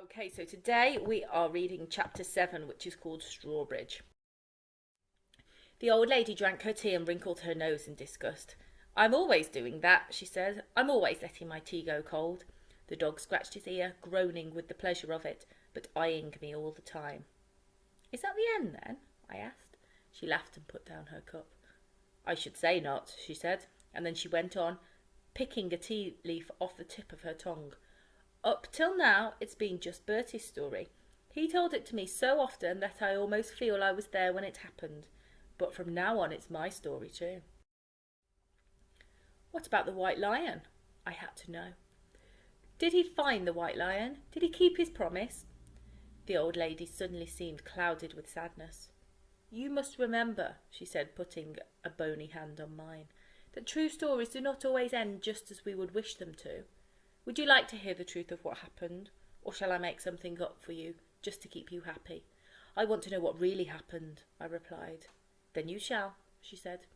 Okay, so today we are reading chapter 7, which is called Strawbridge. The old lady drank her tea and wrinkled her nose in disgust. "I'm always doing that," she said. "I'm always letting my tea go cold." The dog scratched his ear, groaning with the pleasure of it, but eyeing me all the time. "Is that the end, then?" I asked. She laughed and put down her cup. "I should say not," she said, and then she went on, picking a tea leaf off the tip of her tongue. "Up till now, it's been just Bertie's story. He told it to me so often that I almost feel I was there when it happened. But from now on, it's my story too." "What about the White Lion?" I had to know. "Did he find the White Lion? Did he keep his promise?" The old lady suddenly seemed clouded with sadness. "You must remember," she said, putting a bony hand on mine, "that true stories do not always end just as we would wish them to. Would you like to hear the truth of what happened, or shall I make something up for you, just to keep you happy?" "I want to know what really happened," I replied. "Then you shall," she said.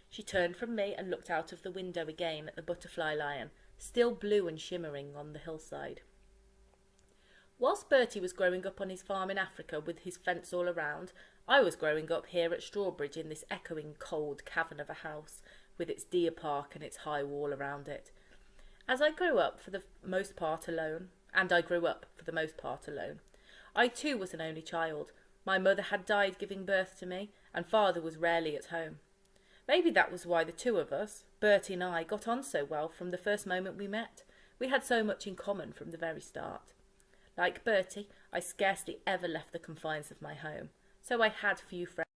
She turned from me and looked out of the window again at the butterfly lion, still blue and shimmering on the hillside. Whilst Bertie was growing up on his farm in Africa with his fence all around, I was growing up here at Strawbridge in this echoing cold cavern of a house, with its deer park and its high wall around it. I grew up for the most part alone. I too was an only child. My mother had died giving birth to me, and father was rarely at home. Maybe that was why the two of us, Bertie and I, got on so well from the first moment we met. We had so much in common from the very start. Like Bertie, I scarcely ever left the confines of my home, so I had few friends.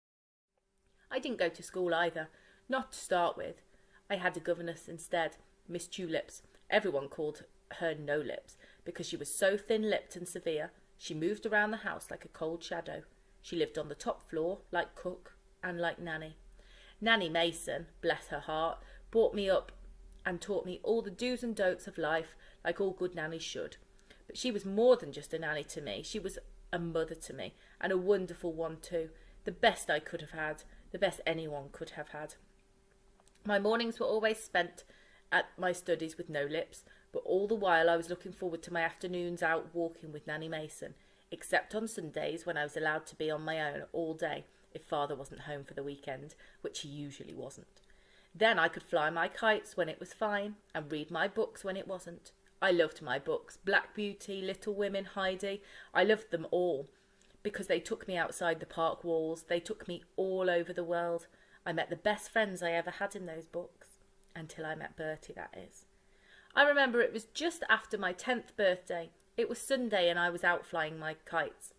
I didn't go to school either, not to start with. I had a governess instead, Miss Tulips. Everyone called her No Lips, because she was so thin-lipped and severe. She moved around the house like a cold shadow. She lived on the top floor, like cook, and like nanny. Nanny Mason, bless her heart, brought me up and taught me all the do's and don'ts of life, like all good nannies should. But she was more than just a nanny to me. She was a mother to me, and a wonderful one too. The best I could have had, the best anyone could have had. My mornings were always spent at my studies with No Lips, but all the while I was looking forward to my afternoons out walking with Nanny Mason, except on Sundays when I was allowed to be on my own all day if father wasn't home for the weekend, which he usually wasn't. Then I could fly my kites when it was fine and read my books when it wasn't. I loved my books, Black Beauty, Little Women, Heidi. I loved them all because they took me outside the park walls. They took me all over the world. I met the best friends I ever had in those books. Until I met Bertie, that is. I remember it was just after my 10th birthday. It was Sunday and I was out flying my kites.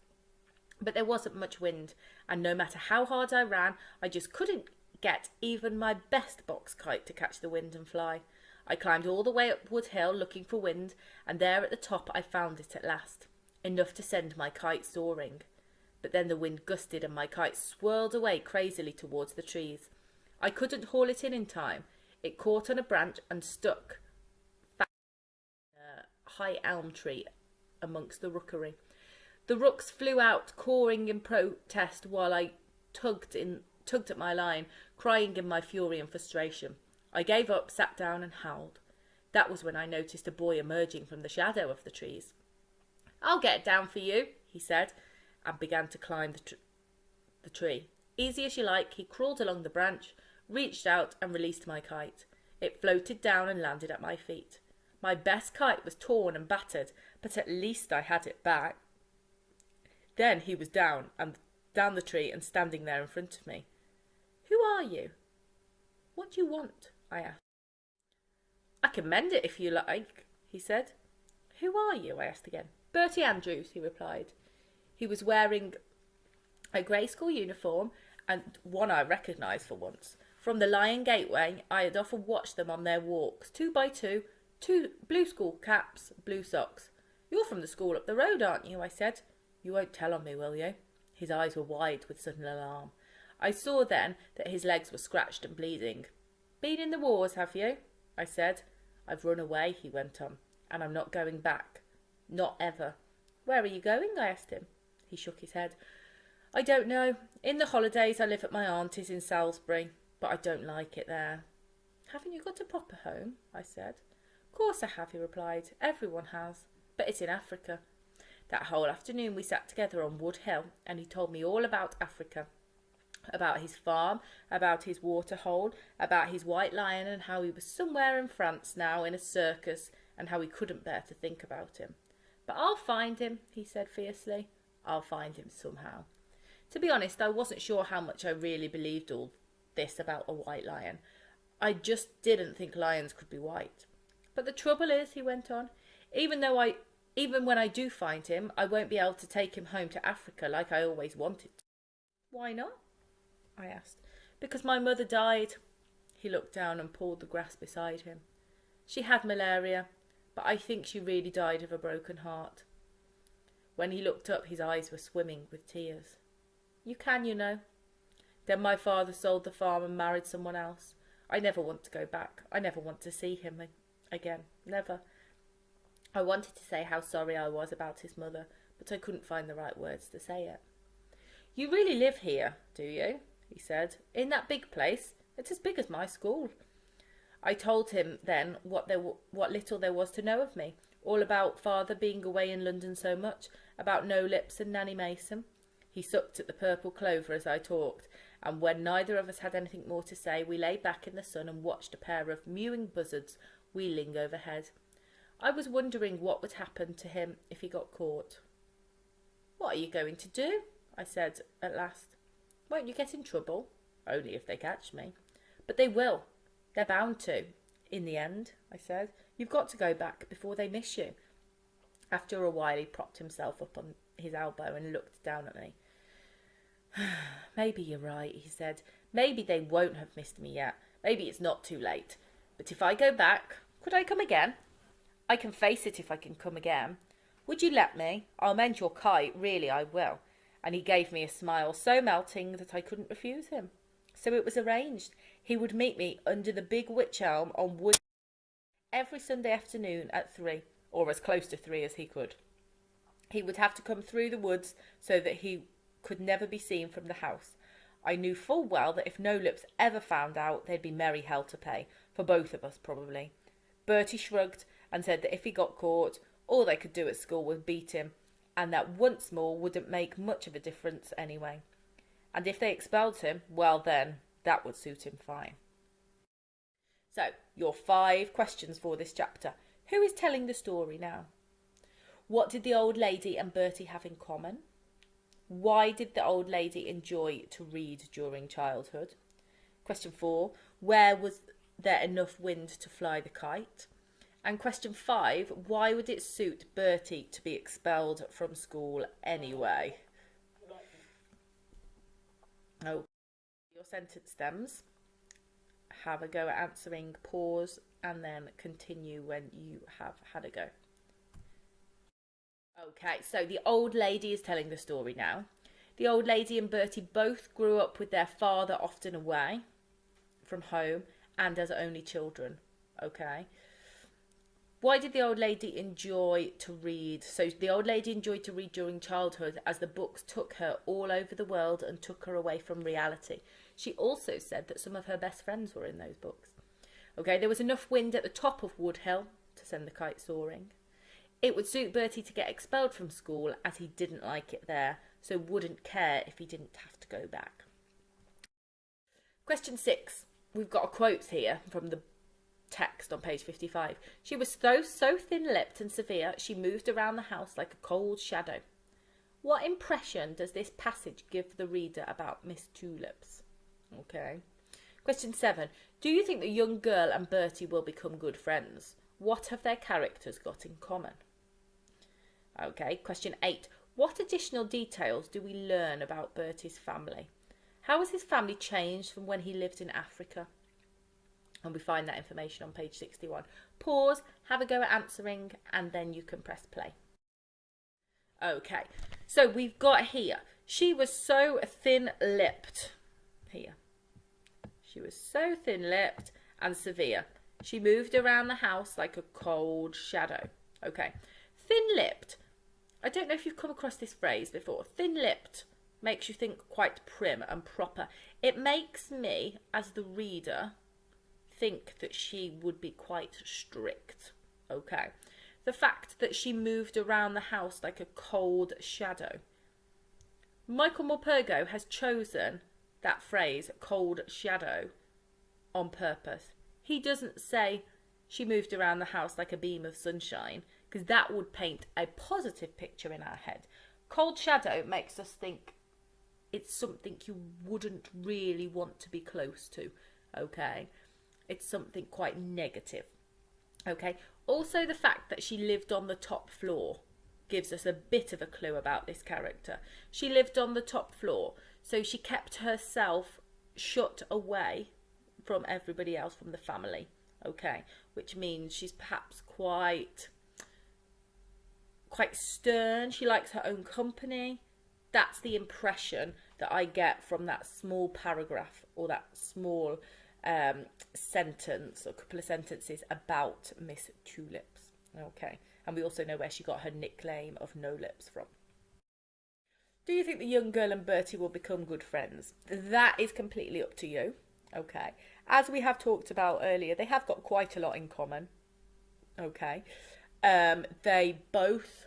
But there wasn't much wind, and no matter how hard I ran, I just couldn't get even my best box kite to catch the wind and fly. I climbed all the way up Wood Hill looking for wind, and there at the top I found it at last, enough to send my kite soaring. But then the wind gusted and my kite swirled away crazily towards the trees. I couldn't haul it in time. It caught on a branch and stuck fast in a high elm tree amongst the rookery. The rooks flew out, cawing in protest, while I tugged at my line, crying in my fury and frustration. I gave up, sat down and howled. That was when I noticed a boy emerging from the shadow of the trees. "I'll get down for you," he said, and began to climb the tree. Easy as you like, he crawled along the branch, reached out and released my kite. It floated down and landed at my feet. My best kite was torn and battered, but at least I had it back. Then he was down the tree and standing there in front of me. "Who are you? What do you want?" I asked. "I can mend it if you like," he said. "Who are you?" I asked again. "Bertie Andrews," he replied. He was wearing a grey school uniform, and one I recognised for once. From the Lion Gateway, I had often watched them on their walks, 2 by 2, blue school caps, blue socks. "You're from the school up the road, aren't you?" I said. "You won't tell on me, will you?" His eyes were wide with sudden alarm. I saw then that his legs were scratched and bleeding. "Been in the wars, have you?" I said. "I've run away," he went on, "and I'm not going back. Not ever." "Where are you going?" I asked him. He shook his head. "I don't know. In the holidays I live at my auntie's in Salisbury, but I don't like it there." "Haven't you got a proper home?" I said. "Of course I have," he replied. "Everyone has. But it's in Africa." That whole afternoon we sat together on Wood Hill and he told me all about Africa, about his farm, about his waterhole, about his white lion and how he was somewhere in France now in a circus and how he couldn't bear to think about him. But I'll find him, he said fiercely. I'll find him somehow. To be honest, I wasn't sure how much I really believed all this about a white lion. I just didn't think lions could be white. But the trouble is, he went on, even when I do find him, I won't be able to take him home to Africa like I always wanted. Why not? I asked. Because my mother died. He looked down and pulled the grass beside him. She had malaria, but I think she really died of a broken heart. When he looked up, his eyes were swimming with tears. You can, you know. Then my father sold the farm and married someone else. I never want to go back. I never want to see him again. Never. I wanted to say how sorry I was about his mother, but I couldn't find the right words to say it. You really live here, do you? He said. In that big place? It's as big as my school. I told him then what little there was to know of me, all about father being away in London so much, about No Lips and Nanny Mason. He sucked at the purple clover as I talked, and when neither of us had anything more to say, we lay back in the sun and watched a pair of mewing buzzards wheeling overhead. I was wondering what would happen to him if he got caught. What are you going to do? I said at last. Won't you get in trouble? Only if they catch me. But they will. They're bound to. In the end, I said. You've got to go back before they miss you. After a while he propped himself up on his elbow and looked down at me. Maybe you're right, he said. Maybe they won't have missed me yet. Maybe it's not too late. But if I go back, could I come again? I can face it if I can come again. Would you let me? I'll mend your kite, really I will. And he gave me a smile so melting that I couldn't refuse him. So it was arranged. He would meet me under the big wych elm on Wood every Sunday afternoon at 3, or as close to 3 as he could. He would have to come through the woods so that he could never be seen from the house. I knew full well that if No Lips ever found out, there'd be merry hell to pay, for both of us probably. Bertie shrugged and said that if he got caught, all they could do at school was beat him, and that once more wouldn't make much of a difference anyway. And if they expelled him, well then, that would suit him fine. So, your 5 questions for this chapter. Who is telling the story now? What did the old lady and Bertie have in common? Why did the old lady enjoy to read during childhood? Question 4. Where was there enough wind to fly the kite? And question 5. Why would it suit Bertie to be expelled from school anyway? Oh, your sentence stems. Have a go at answering, pause, and then continue when you have had a go. Okay, so the old lady is telling the story now. The old lady and Bertie both grew up with their father often away from home and as only children. Okay. Why did the old lady enjoy to read? So the old lady enjoyed to read during childhood as the books took her all over the world and took her away from reality. She also said that some of her best friends were in those books. Okay, there was enough wind at the top of Wood Hill to send the kite soaring. It would suit Bertie to get expelled from school as he didn't like it there, so wouldn't care if he didn't have to go back. Question 6. We've got a quote here from the text on page 55. She was so thin-lipped and severe, she moved around the house like a cold shadow. What impression does this passage give the reader about Miss Tulips? Okay. Question 7. Do you think the young girl and Bertie will become good friends? What have their characters got in common? Okay. Question 8. What additional details do we learn about Bertie's family? How has his family changed from when he lived in Africa? And we find that information on page 61. Pause, have a go at answering, and then you can press play. Okay, so we've got here, she was so thin-lipped. Here. She was so thin-lipped and severe. She moved around the house like a cold shadow. Okay, thin-lipped. I don't know if you've come across this phrase before. Thin-lipped makes you think quite prim and proper. It makes me, as the reader, think that she would be quite strict. Okay. The fact that she moved around the house like a cold shadow. Michael Morpurgo has chosen that phrase, cold shadow, on purpose. He doesn't say she moved around the house like a beam of sunshine, because that would paint a positive picture in our head. Cold shadow makes us think it's something you wouldn't really want to be close to, okay? It's something quite negative, okay? Also, the fact that she lived on the top floor gives us a bit of a clue about this character. She lived on the top floor, so she kept herself shut away from everybody else, from the family, okay? Which means she's perhaps quite stern. She likes her own company. That's the impression that I get from that small paragraph, or that small sentence or couple of sentences about Miss Tulips. Okay, and we also know where she got her nickname of No Lips from. Do you think the young girl and Bertie will become good friends? That is completely up to you. Okay, as we have talked about earlier, they have got quite a lot in common. Okay, they both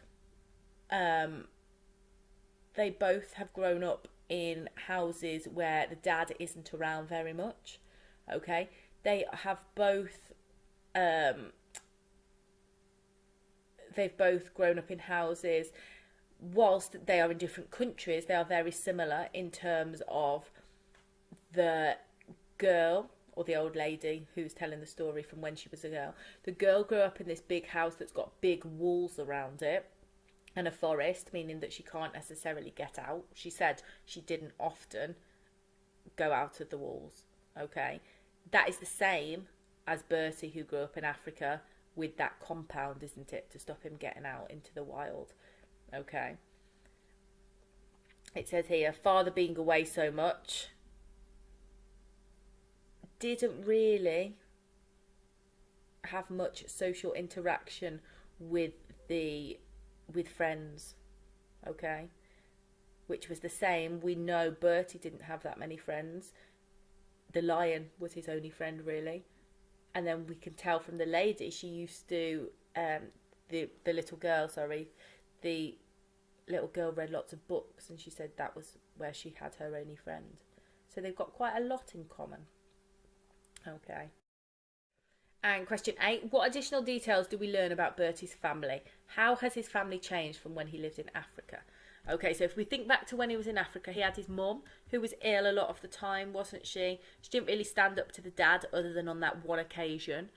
have grown up in houses where the dad isn't around very much. Okay, they have both they've both grown up in houses. Whilst they are in different countries, they are very similar in terms of the girl, or the old lady who's telling the story from when she was a girl. The girl grew up in this big house that's got big walls around it and a forest, meaning that she can't necessarily get out. She said she didn't often go out of the walls. Okay, that is the same as Bertie, who grew up in Africa with that compound, isn't it, to stop him getting out into the wild. Okay, it says here, father being away so much didn't really have much social interaction with friends. Okay, which was the same. We know Bertie didn't have that many friends. The lion was his only friend, really. And then we can tell from the lady, she used to the little girl read lots of books, and she said that was where she had her only friend. So they've got quite a lot in common. Okay. And question 8, what additional details do we learn about Bertie's family? How has his family changed from when he lived in Africa? Okay, so if we think back to when he was in Africa, he had his mum, who was ill a lot of the time, wasn't she? She didn't really stand up to the dad other than on that one occasion.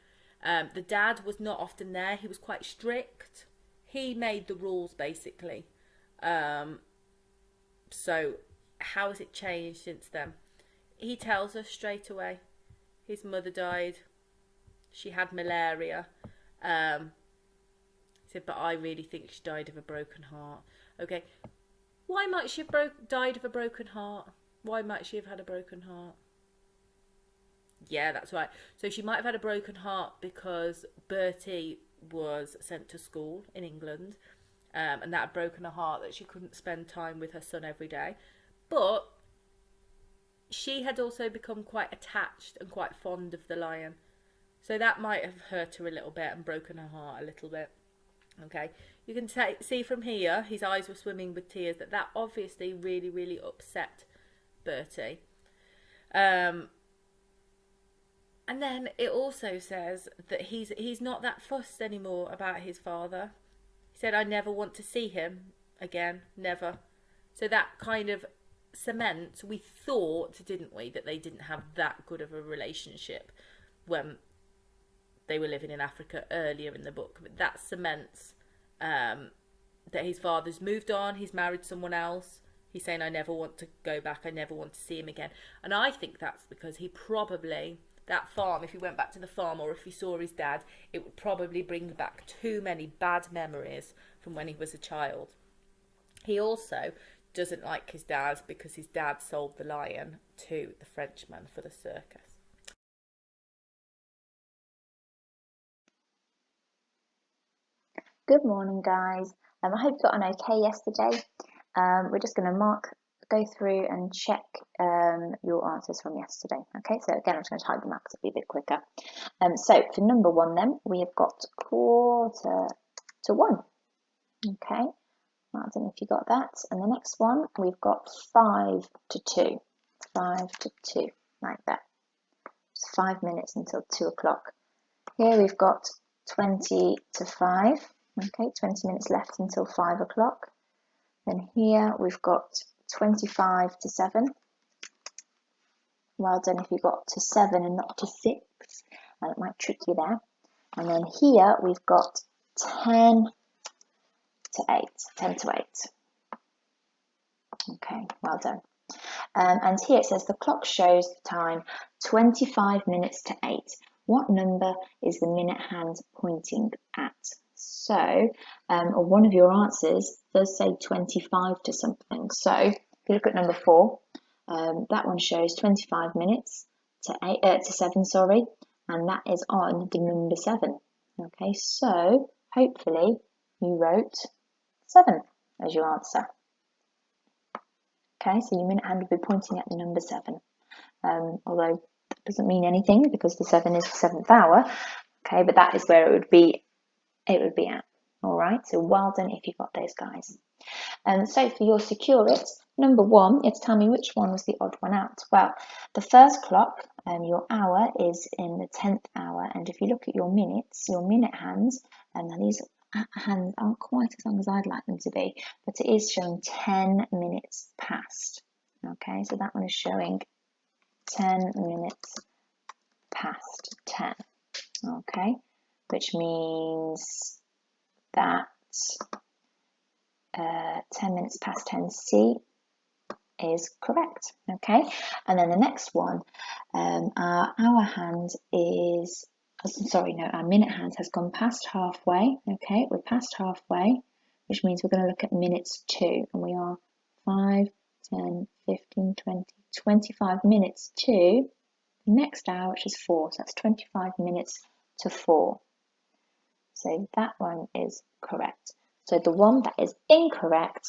The dad was not often there. He was quite strict. He made the rules, basically. So how has it changed since then? He tells us straight away. His mother died. She had malaria. He said, but I really think she died of a broken heart. Okay, why might she have died of a broken heart? Why might she have had a broken heart? Yeah, that's right. So she might have had a broken heart because Bertie was sent to school in England, and that had broken her heart that she couldn't spend time with her son every day. But she had also become quite attached and quite fond of the lion. So that might have hurt her a little bit and broken her heart a little bit. Okay, you can see from here, his eyes were swimming with tears, that obviously really, really upset Bertie. And then it also says that he's not that fussed anymore about his father. He said, I never want to see him again, never. So that kind of cements, we thought, didn't we, that they didn't have that good of a relationship when they were living in Africa earlier in the book. But that cements that his father's moved on, he's married someone else. He's saying, I never want to go back, I never want to see him again. And I think that's because he probably, that farm, if he went back to the farm or if he saw his dad, it would probably bring back too many bad memories from when he was a child. He also doesn't like his dad because his dad sold the lion to the Frenchman for the circus. Good morning, guys. I hope you got on okay yesterday. We're just going to go through and check your answers from yesterday. Okay, so again, I'm just going to type them out because it'll be a bit quicker. So for number 1 then, we have got quarter to 1. Okay, well, I don't know if you got that. And the next one, we've got 5 to 2. 5 to 2, like that. It's 5 minutes until 2 o'clock. Here we've got 20 to 5. Okay, 20 minutes left until 5 o'clock. Then here we've got 25 to 7. Well done if you got to 7 and not to 6. It might trick you there. And then here we've got 10 to 8. 10 to 8. Okay, well done. And here it says the clock shows the time 25 minutes to 8. What number is the minute hand pointing at? So one of your answers does say 25 to something. So if you look at number 4, that one shows 25 minutes to 7, sorry, and that is on the number 7. Okay, so hopefully you wrote 7 as your answer. Okay, so your minute hand will be pointing at the number 7, although that doesn't mean anything because the 7 is the 7th hour. Okay, but that is where it would be at. All right, so well done if you got those, guys. So for your secure it, number 1, it's tell me which one was the odd one out. Well, the first clock, your hour is in the 10th hour, and if you look at your minutes, your minute hands, and these hands aren't quite as long as I'd like them to be, but it is showing 10 minutes past. Okay, so that one is showing 10 minutes past 10. Okay, which means that 10 minutes past 10C is correct. Okay, and then the next one, our hour hand is, our minute hand has gone past halfway. Okay, we're past halfway, which means we're going to look at minutes 2, and we are 5, 10, 15, 20, 25 minutes to the next hour, which is 4, so that's 25 minutes to 4. So that one is correct. So the one that is incorrect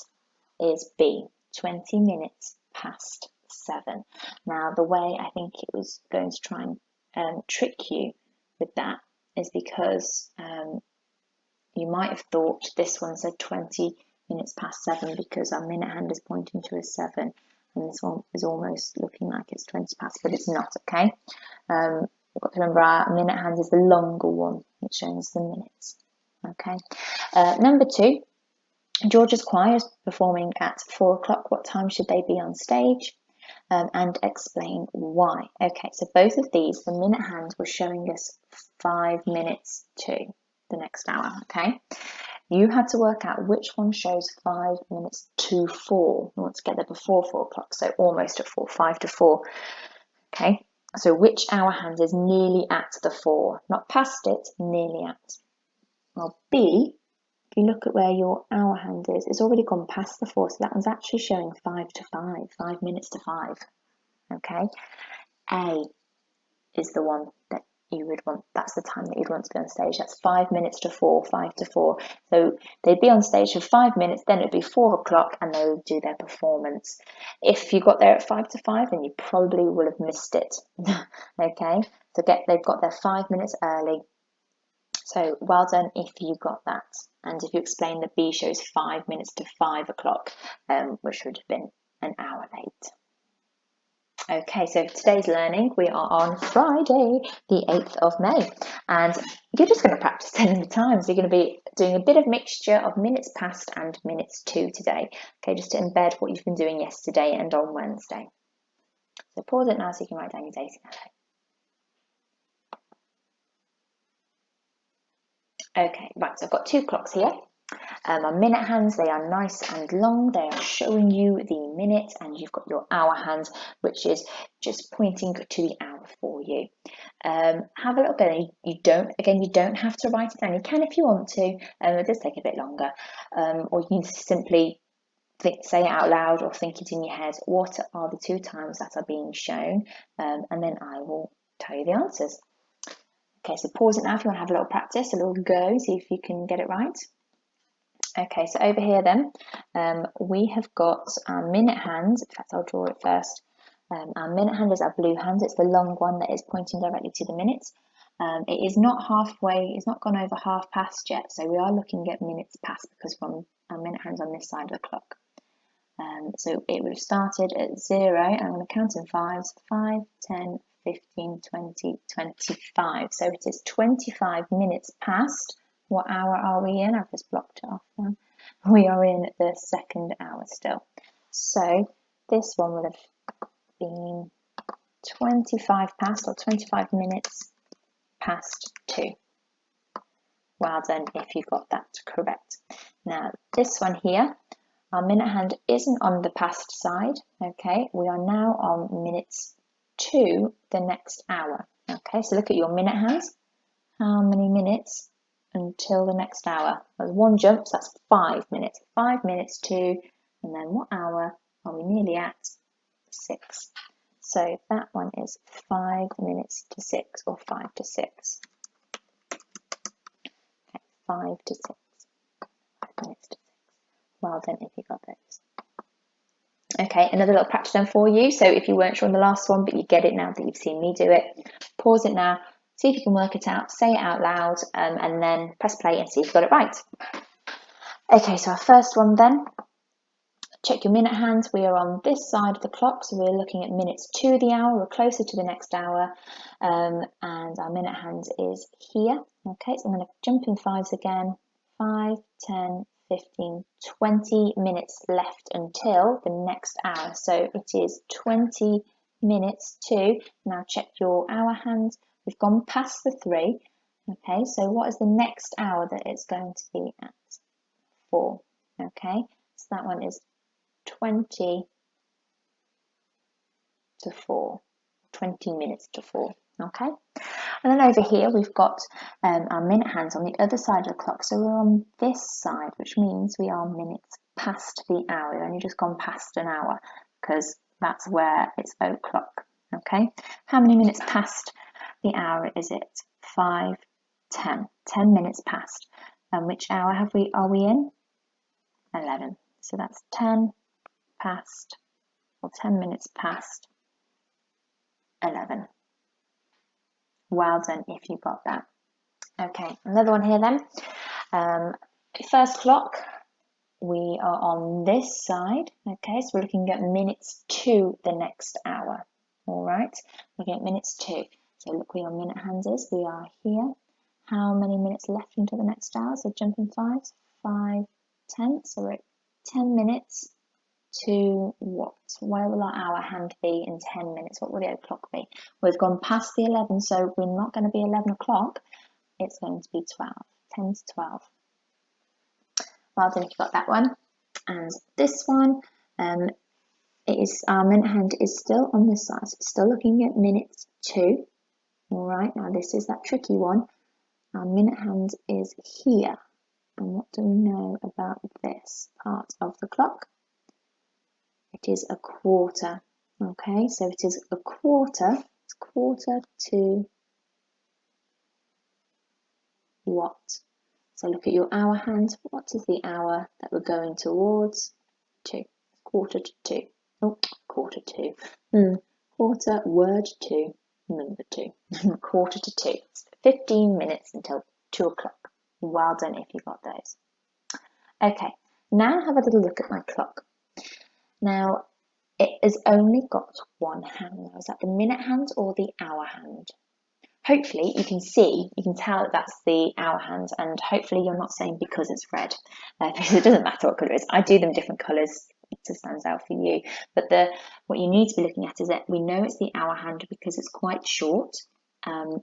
is B, 20 minutes past 7. Now, the way I think it was going to try and trick you with that is because you might have thought this one said 20 minutes past 7 because our minute hand is pointing to a 7, and this one is almost looking like it's 20 past, but it's not, okay? You've got to remember our minute hand is the longer one, which shows the minutes, okay? Number 2, George's choir is performing at 4 o'clock. What time should they be on stage? And explain why. Okay, so both of these, the minute hand was showing us 5 minutes to the next hour, okay? You had to work out which one shows 5 minutes to 4. You want to get there before 4 o'clock, so almost at 4, 5 to 4. Okay, so which hour hand is nearly at the 4? Not past it, nearly at. Well, B, if you look at where your hour hand is, it's already gone past the 4, so that one's actually showing 5 to 5, 5 minutes to 5. Okay, A is the one that you would want, that's the time that you'd want to be on stage. That's 5 minutes to 4, 5 to 4. So they'd be on stage for 5 minutes, then it'd be 4 o'clock and they would do their performance. If you got there at 5 to 5, then you probably would have missed it. Okay, so they've got there 5 minutes early. So well done if you got that. And if you explain that B shows 5 minutes to 5 o'clock, which would have been an hour late. Okay, so for today's learning, we are on Friday, the 8th of May, and you're just going to practice telling the times. You're going to be doing a bit of mixture of minutes past and minutes to today, okay, just to embed what you've been doing yesterday and on Wednesday. So pause it now so you can write down your days. Okay, right, so I've got 2 clocks here. Our minute hands, they are nice and long. They are showing you the minute, and you've got your hour hands, which is just pointing to the hour for you. Have a look at it. You don't have to write it down. You can if you want to. It does take a bit longer. Or you can simply say it out loud or think it in your head. What are the 2 times that are being shown? And then I will tell you the answers. Okay, so pause it now if you want to have a little practice, a little go, see if you can get it right. Okay, so over here then, we have got our minute hand. In fact, I'll draw it first. Our minute hand is our blue hand. It's the long one that is pointing directly to the minutes. It is not halfway, it's not gone over half past yet, so we are looking at minutes past because we're on our minute hands on this side of the clock. So it would have started at 0, and I'm going to count in fives: 5, 10, 15, 20, 25. So it is 25 minutes past. What hour are we in? I've just blocked it off now. We are in the second hour still. So this one would have been 25 past, or 25 minutes past 2. Well done if you got that correct. Now this one here, our minute hand isn't on the past side, okay? We are now on minutes to the next hour, okay? So look at your minute hands. How many minutes until the next hour? There's one jump, so that's 5 minutes. 5 minutes to, and then what hour are we nearly at? 6. So that one is 5 minutes to 6, or 5 to 6. Okay, 5 to 6. 5 minutes to 6. Well done if you got those. Okay, another little practice done for you. So if you weren't sure on the last one, but you get it now that you've seen me do it, pause it now, see if you can work it out, say it out loud, and then press play and see if you got it right. Okay, so our first one then. Check your minute hands. We are on this side of the clock, so we're looking at minutes to the hour. We're closer to the next hour, and our minute hands is here. Okay, so I'm going to jump in fives again. 5, 10, 15, 20 minutes left until the next hour. So it is 20 minutes to. Now check your hour hands. We've gone past the 3. Okay, so what is the next hour that it's going to be at? 4. Okay, so that one is 20 to 4, 20 minutes to 4, okay? And then over here we've got our minute hands on the other side of the clock, so we're on this side, which means we are minutes past the hour. We've only just gone past an hour because that's where it's o'clock, okay? How many minutes past the hour is it? 5, 10, 10 minutes past. And which hour are we in? 11. So that's 10 past, or 10 minutes past 11. Well done if you got that. Okay, another one here then. First clock, we are on this side. Okay, so we're looking at minutes to the next hour. All right, looking at minutes to. So look where your minute hands is. We are here. How many minutes left until the next hour? So jump in fives. 5, 10. So we're at 10 minutes to what? Where will our hour hand be in 10 minutes? What will the o'clock be? We've gone past the 11, so we're not going to be 11 o'clock. It's going to be 12, 10 to 12. Well done if you got that one. And this one, our minute hand is still on this side, so it's still looking at minutes to. All right, now this is that tricky one. Our minute hand is here. And what do we know about this part of the clock? It is a quarter. Okay, so it is a quarter. It's quarter to what? So look at your hour hand. What is the hour that we're going towards? 2. Quarter to 2. Oh, quarter to. Quarter, word 2, number 2. Quarter to 2. It's 15 minutes until 2 o'clock. Well done if you got those. Okay, now have a little look at my clock. Now, it has only got one hand. Now, is that the minute hand or the hour hand? Hopefully you can tell that that's the hour hand, and hopefully you're not saying because it's red, because it doesn't matter what colour it is. I do them different colours to stand out for you. But what you need to be looking at is that we know it's the hour hand because it's quite short.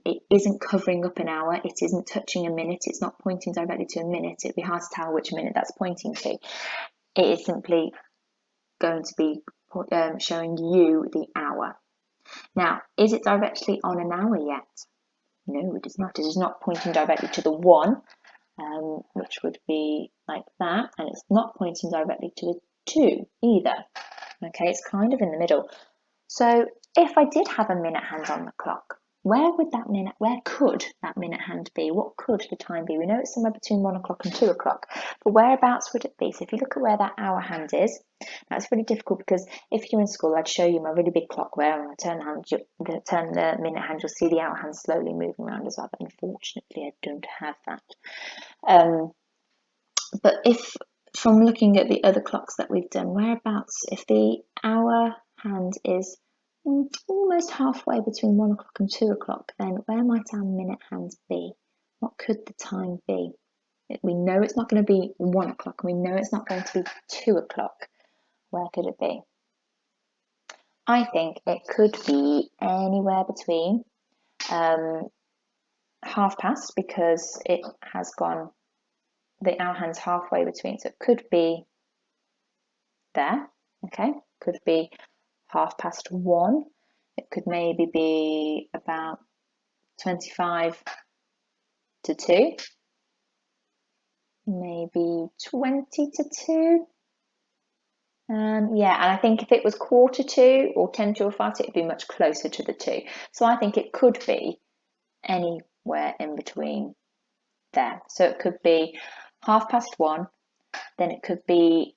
It isn't covering up an hour. It isn't touching a minute. It's not pointing directly to a minute. It'd be hard to tell which minute that's pointing to. It is simply going to be showing you the hour. Now, is it directly on an hour yet? No, it is not. It is not pointing directly to the 1, which would be like that, and it's not pointing directly to the 2 either. Okay, it's kind of in the middle. So if I did have a minute hand on the clock, where could that minute hand be? What could the time be? We know it's somewhere between 1 o'clock and 2 o'clock, but whereabouts would it be? So if you look at where that hour hand is, that's really difficult because if you're in school, I'd show you my really big clock where when I turn the minute hand, you'll see the hour hand slowly moving around as well, but unfortunately I don't have that. But if from looking at the other clocks that we've done, whereabouts, if the hour hand is almost halfway between 1 o'clock and 2 o'clock, then where might our minute hands be? What could the time be? We know it's not going to be 1 o'clock, and we know it's not going to be 2 o'clock. Where could it be? I think it could be anywhere between half past, because it has gone, the hour hand's halfway between, so it could be there, okay? Could be 1:30. It could maybe be about 25 to 2, maybe 20 to 2. Yeah, and I think if it was 1:45 or 10 to 5, it would be much closer to the 2. So I think it could be anywhere in between there. So it could be 1:30, then it could be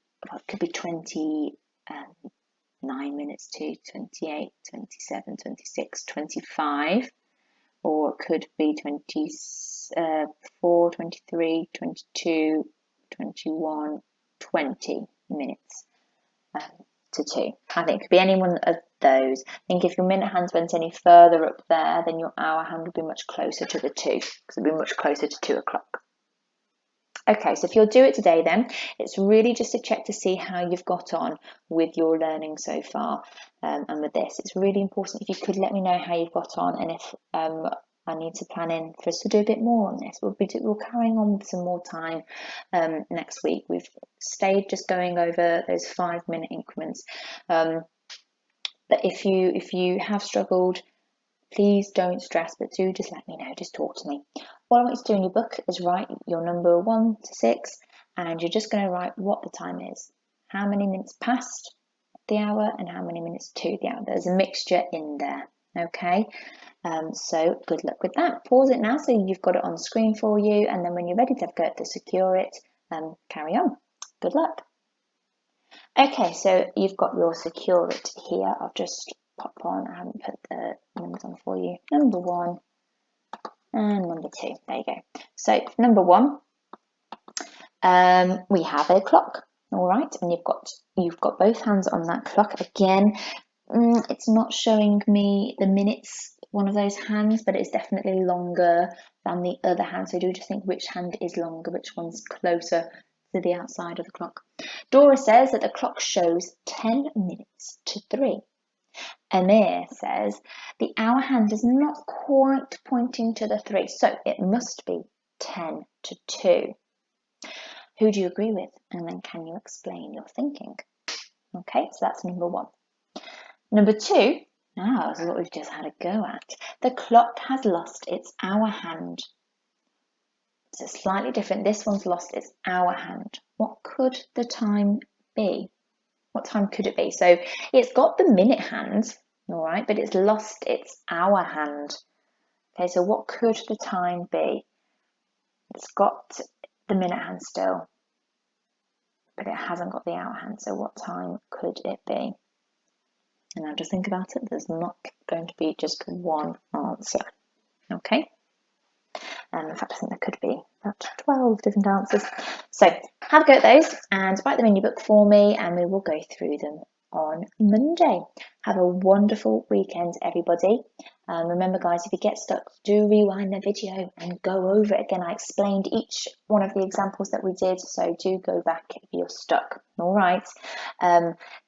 29 minutes to 28, 27, 26, 25, or it could be 24, 23, 22, 21, 20 minutes to 2. I think it could be any one of those. I think if your minute hands went any further up there, then your hour hand would be much closer to the 2, because it would be much closer to 2 o'clock. Okay, so if you'll do it today, then it's really just a check to see how you've got on with your learning so far, and with this. It's really important if you could let me know how you've got on, and if I need to plan in for us to do a bit more on this. We're carrying on with some more time next week. We've stayed just going over those 5-minute increments, but if you have struggled, please don't stress, but do just let me know, just talk to me. What I want you to do in your book is write your number 1 to 6, and you're just going to write what the time is, how many minutes past the hour and how many minutes to the hour. There's a mixture in there, okay? So good luck with that. Pause it now so you've got it on the screen for you, and then when you're ready to go to secure it, carry on. Good luck. Okay, so you've got your secure it here. I'll just pop on, I haven't put the numbers on for you. Number 1 and number 2. There you go. So number 1, we have a clock. All right, and you've got both hands on that clock. Again, it's not showing me the minutes, one of those hands, but it's definitely longer than the other hand. So do just think which hand is longer, which one's closer to the outside of the clock. Dora says that the clock shows 10 minutes to 3. Amir says the hour hand is not quite pointing to the 3, so it must be 10 to 2. Who do you agree with? And then can you explain your thinking? Okay, so that's number 1. Number 2, now this is what we've just had a go at. The clock has lost its hour hand. So slightly different. This one's lost its hour hand. What could the time be? What time could it be? So it's got the minute hand, all right, but it's lost its hour hand. Okay, so what could the time be? It's got the minute hand still, but it hasn't got the hour hand. So what time could it be? And now just think about it. There's not going to be just one answer. Okay. In fact, I think there could be about 12 different answers. So have a go at those and write them in your book for me, and we will go through them on Monday. Have a wonderful weekend, everybody. Remember, guys, if you get stuck, do rewind the video and go over it again. I explained each one of the examples that we did, so do go back if you're stuck. All right.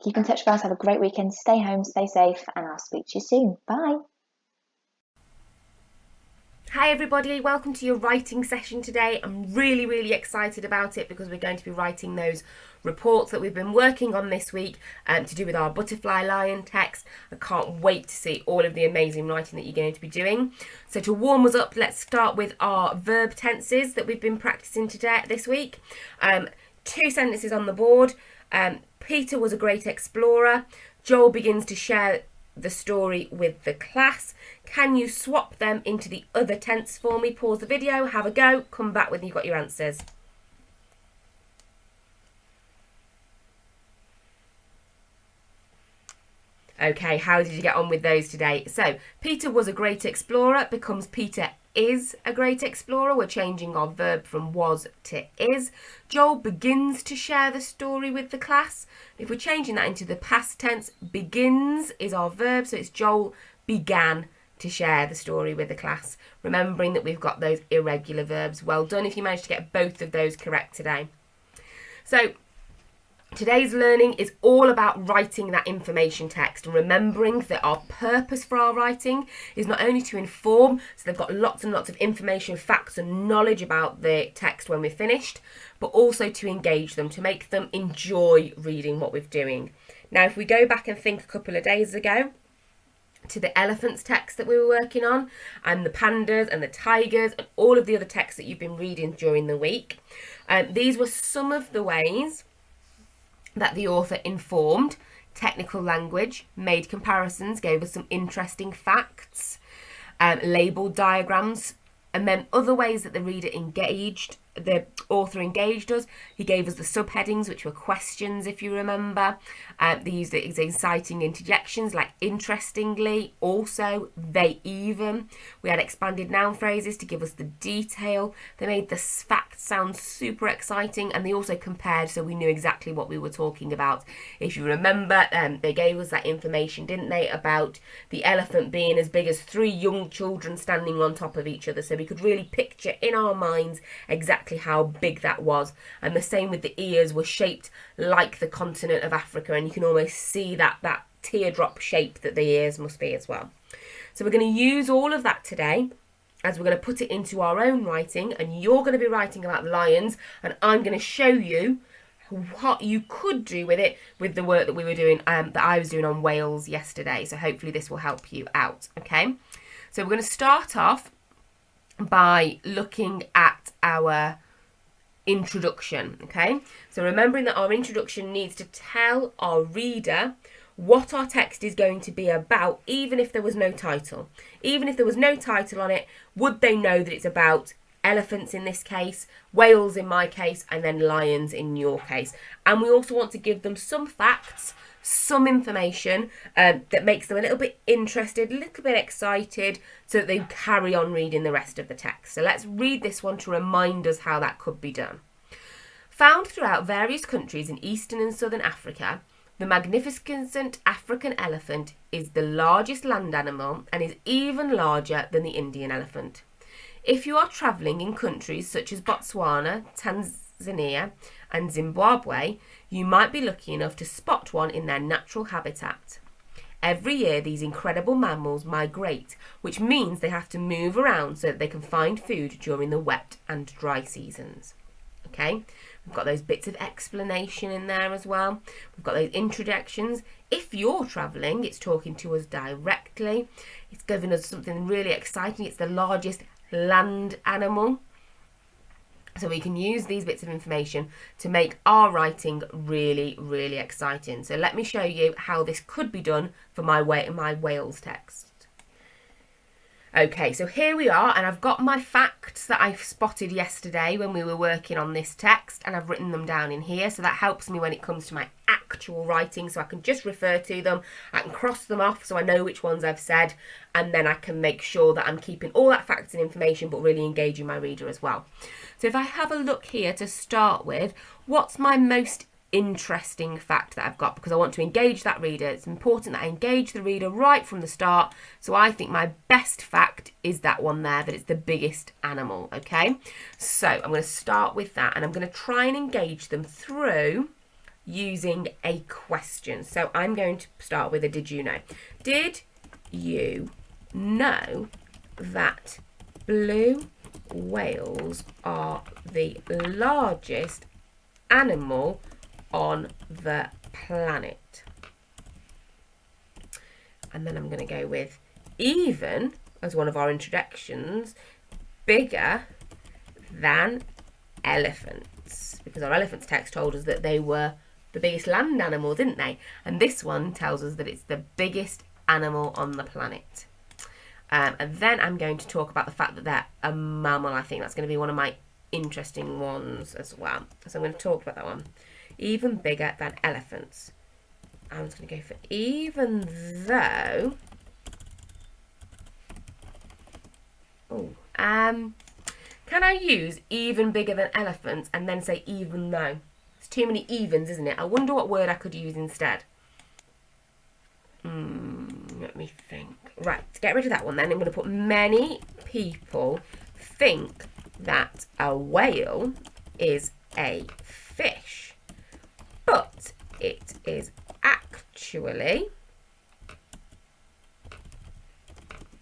Keep in touch, guys. Have a great weekend. Stay home, stay safe, and I'll speak to you soon. Bye. Hi everybody, welcome to your writing session today. I'm really excited about it because we're going to be writing those reports that we've been working on this week to do with our butterfly lion text. I can't wait to see all of the amazing writing that you're going to be doing. So to warm us up, let's start with our verb tenses that we've been practicing this week. 2 sentences on the board. Peter was a great explorer. Joel begins to share the story with the class. Can you swap them into the other tense for me? Pause the video, have a go, come back when you've got your answers. Okay, how did you get on with those today? So, Peter was a great explorer becomes Peter is a great explorer. We're changing our verb from was to is. Joel begins to share the story with the class. If we're changing that into the past tense, begins is our verb, so it's Joel began to share the story with the class. Remembering that we've got those irregular verbs. Well done if you managed to get both of those correct today. So, today's learning is all about writing that information text and remembering that our purpose for our writing is not only to inform, so they've got lots and lots of information, facts and knowledge about the text when we're finished, but also to engage them, to make them enjoy reading what we're doing. Now, if we go back and think a couple of days ago to the elephants text that we were working on, and the pandas and the tigers and all of the other texts that you've been reading during the week, these were some of the ways that the author informed technical language, made comparisons, gave us some interesting facts, labelled diagrams, and then other ways that the author engaged us. He gave us the subheadings, which were questions, if you remember. They used the inciting interjections like interestingly, also, they even. We had expanded noun phrases to give us the detail. They made the facts sound super exciting, and they also compared so we knew exactly what we were talking about. If you remember, they gave us that information, didn't they, about the elephant being as big as 3 young children standing on top of each other, so we could really picture in our minds exactly how big that was. And the same with the ears, were shaped like the continent of Africa, and you can almost see that teardrop shape that the ears must be as well. So we're going to use all of that today as we're going to put it into our own writing, and you're going to be writing about lions, and I'm going to show you what you could do with it, with the work that we were doing, that I was doing on whales yesterday. So hopefully this will help you out. Okay, so we're going to start off by looking at our introduction. Okay, so remembering that our introduction needs to tell our reader what our text is going to be about, even if there was no title. Even if there was no title on it, would they know that it's about elephants in this case, whales in my case, and then lions in your case? And we also want to give them some facts, some information that makes them a little bit interested, a little bit excited, so that they carry on reading the rest of the text. So let's read this one to remind us how that could be done. Found throughout various countries in eastern and southern Africa, the magnificent African elephant is the largest land animal and is even larger than the Indian elephant. If you are travelling in countries such as Botswana, Tanzania and Zimbabwe, you might be lucky enough to spot one in their natural habitat. Every year these incredible mammals migrate, which means they have to move around so that they can find food during the wet and dry seasons. Okay, we've got those bits of explanation in there as well. We've got those introductions. If you're travelling, it's talking to us directly. It's giving us something really exciting. It's the largest land animal. So we can use these bits of information to make our writing really, really exciting. So let me show you how this could be done for my whales text. Okay, so here we are, and I've got my facts that I spotted yesterday when we were working on this text, and I've written them down in here, so that helps me when it comes to my actual writing, so I can just refer to them, I can cross them off so I know which ones I've said, and then I can make sure that I'm keeping all that facts and information but really engaging my reader as well. So if I have a look here to start with, what's my most interesting fact that I've got, because I want to engage that reader. It's important that I engage the reader right from the start, so I think my best fact is that one there, that it's the biggest animal. Okay, so I'm going to start with that, and I'm going to try and engage them through using a question. So I'm going to start with a did you know. Did you know that blue whales are the largest animal on the planet? And then I'm going to go with even as one of our introductions, bigger than elephants, because our elephants text told us that they were the biggest land animal, didn't they? And this one tells us that it's the biggest animal on the planet. And then I'm going to talk about the fact that they're a mammal. I think that's going to be one of my interesting ones as well. So I'm going to talk about that one. Even bigger than elephants. I'm just going to go for even though. Oh, can I use even bigger than elephants and then say even though? It's too many evens, isn't it? I wonder what word I could use instead. Let me think. Right, to get rid of that one then, I'm going to put many people think that a whale is a fish, but it is actually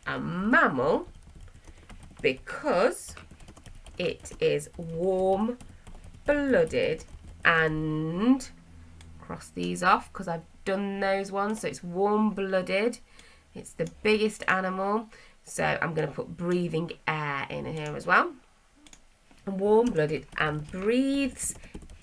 a mammal because it is warm-blooded and cross these off because I've done those ones. So it's warm-blooded. It's the biggest animal. So I'm going to put breathing air in here as well. Warm-blooded and breathes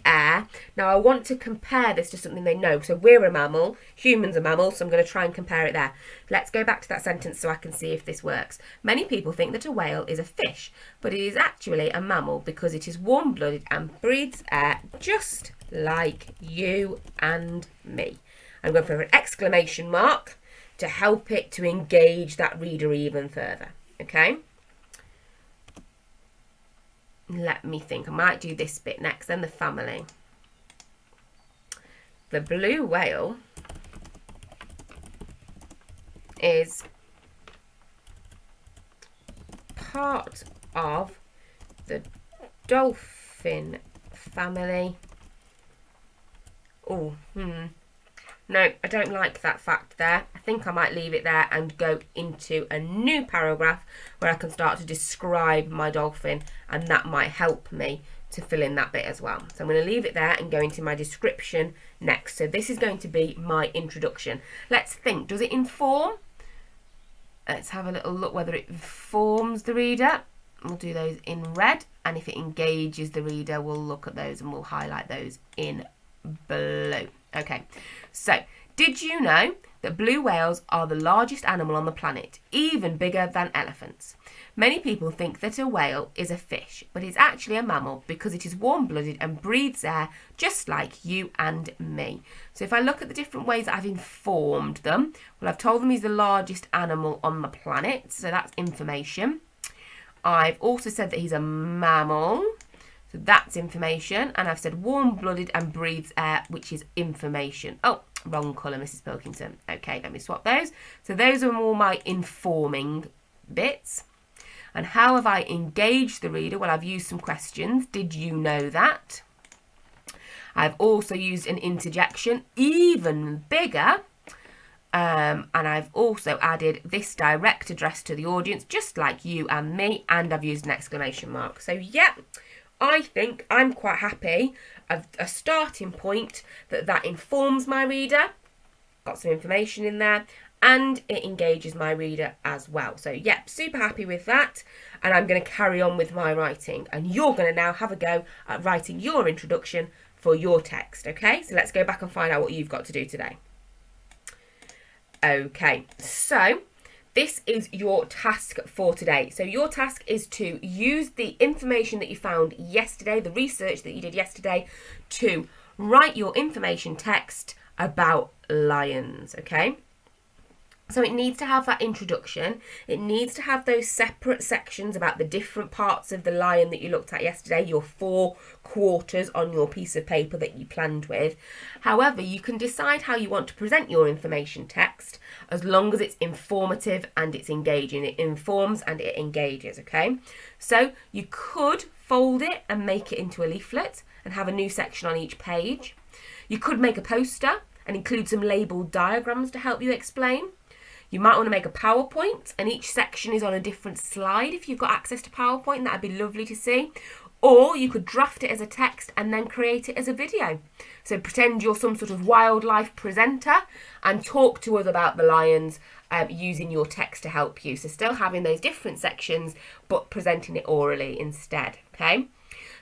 air. Now I want to compare this to something they know. So we're a mammal, humans are mammals, so I'm going to try and compare it there. Let's go back to that sentence so I can see if this works. Many people think that a whale is a fish, but it is actually a mammal because it is warm-blooded and breathes air just like you and me. I'm going for an exclamation mark to help it to engage that reader even further. Okay? Let me think. I might do this bit next, then the family. The blue whale is part of the dolphin family. Oh, no, I don't like that fact there. I think I might leave it there and go into a new paragraph where I can start to describe my dolphin, and that might help me to fill in that bit as well. So I'm going to leave it there and go into my description next. So this is going to be my introduction. Let's think, does it inform? Let's have a little look whether it informs the reader. We'll do those in red, and if it engages the reader, we'll look at those and we'll highlight those in blue. Okay, so did you know that blue whales are the largest animal on the planet, even bigger than elephants? Many people think that a whale is a fish, but it's actually a mammal because it is warm-blooded and breathes air just like you and me. So if I look at the different ways that I've informed them, well, I've told them he's the largest animal on the planet, so that's information. I've also said that he's a mammal. So that's information, and I've said warm-blooded and breathes air, which is information. Oh, wrong colour, Mrs. Pilkington. Okay, let me swap those. So those are all my informing bits. And how have I engaged the reader? Well, I've used some questions. Did you know that? I've also used an interjection, even bigger. And I've also added this direct address to the audience, just like you and me, and I've used an exclamation mark. So, yeah. I think I'm quite happy of a starting point that informs my reader, got some information in there, and it engages my reader as well. So, yeah, super happy with that, and I'm going to carry on with my writing, and you're going to now have a go at writing your introduction for your text, okay? So let's go back and find out what you've got to do today. Okay, so this is your task for today. So your task is to use the information that you found yesterday, the research that you did yesterday, to write your information text about lions, okay? So it needs to have that introduction. It needs to have those separate sections about the different parts of the lion that you looked at yesterday, your 4 quarters on your piece of paper that you planned with. However, you can decide how you want to present your information text as long as it's informative and it's engaging. It informs and it engages, okay? So you could fold it and make it into a leaflet and have a new section on each page. You could make a poster and include some labelled diagrams to help you explain. You might want to make a PowerPoint and each section is on a different slide if you've got access to PowerPoint. That'd be lovely to see. Or you could draft it as a text and then create it as a video. So pretend you're some sort of wildlife presenter and talk to us about the lions using your text to help you. So still having those different sections but presenting it orally instead, okay?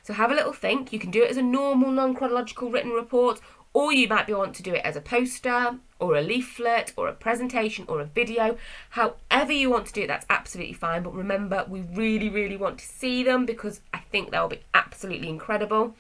So have a little think. You can do it as a normal non-chronological written report, or you might want to do it as a poster or a leaflet or a presentation or a video. However you want to do it, that's absolutely fine. But remember, we really, really want to see them because I think they'll be absolutely incredible.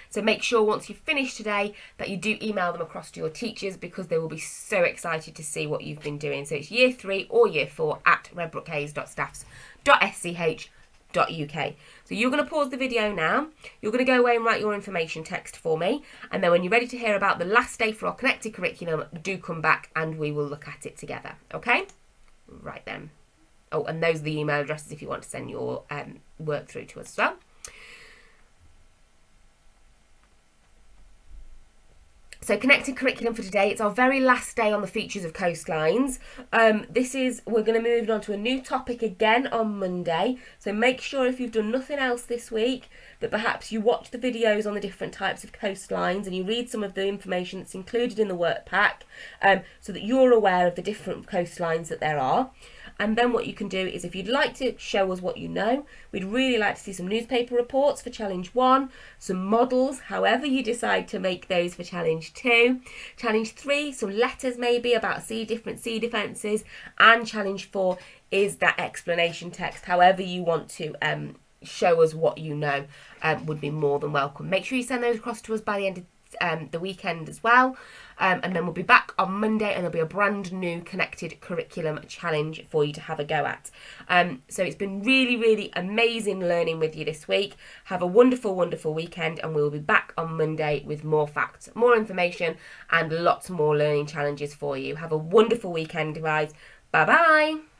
So make sure once you've finished today that you do email them across to your teachers because they will be so excited to see what you've been doing. So it's year 3 or year 4 at redbrookhayes.staffs.sch.uk. So you're going to pause the video now. You're going to go away and write your information text for me. And then when you're ready to hear about the last day for our connected curriculum, do come back and we will look at it together. Okay? Right then. Oh, and those are the email addresses if you want to send your work through to us as well. So connected curriculum for today, it's our very last day on the features of coastlines. We're going to move on to a new topic again on Monday. So make sure if you've done nothing else this week, that perhaps you watch the videos on the different types of coastlines and you read some of the information that's included in the work pack, so that you're aware of the different coastlines that there are. And then what you can do is if you'd like to show us what you know, we'd really like to see some newspaper reports for Challenge 1, some models, however you decide to make those for Challenge 2. Challenge 3, some letters maybe about different sea defences. And Challenge 4 is that explanation text, however you want to show us what you know, would be more than welcome. Make sure you send those across to us by the end of the weekend as well. And then we'll be back on Monday and there'll be a brand new connected curriculum challenge for you to have a go at. So it's been really, really amazing learning with you this week. Have a wonderful, wonderful weekend and we'll be back on Monday with more facts, more information and lots more learning challenges for you. Have a wonderful weekend, guys. Bye-bye.